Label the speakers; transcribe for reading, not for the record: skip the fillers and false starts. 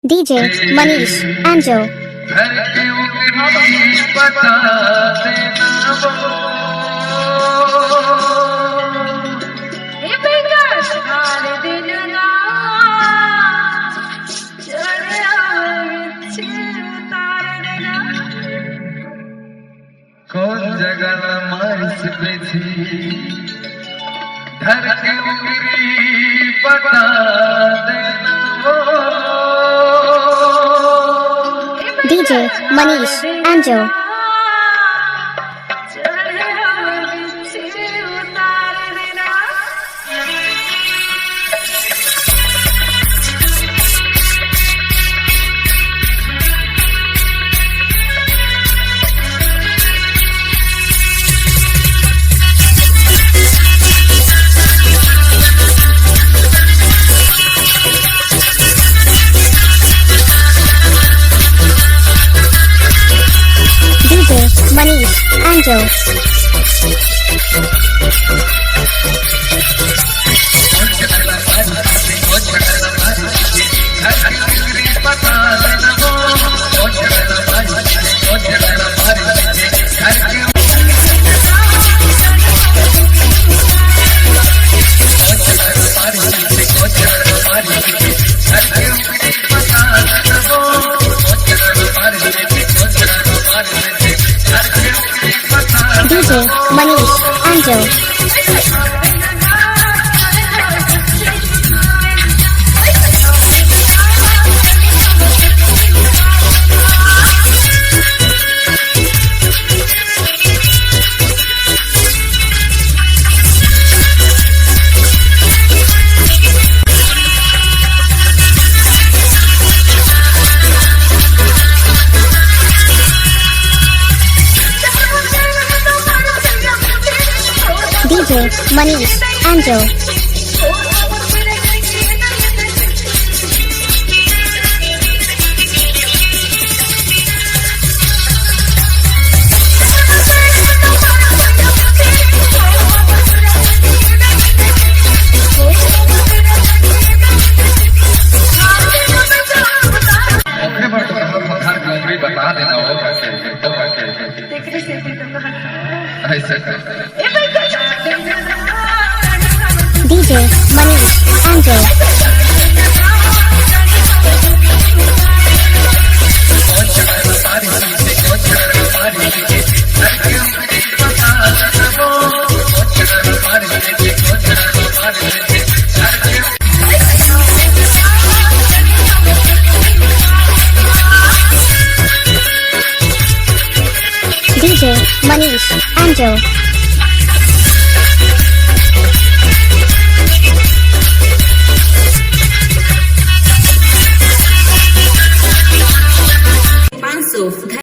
Speaker 1: DJ Manish Anjo.
Speaker 2: कौन जगह मारिस पे थी घर की उंगली बता देना
Speaker 1: DJ Manish Anjo. DJ Manish Anjo. DJ Manish Anjo. DJ Manish Anjo.
Speaker 2: बता देना होगा
Speaker 1: DJ Manish Anjo. DJ Manish Anjo.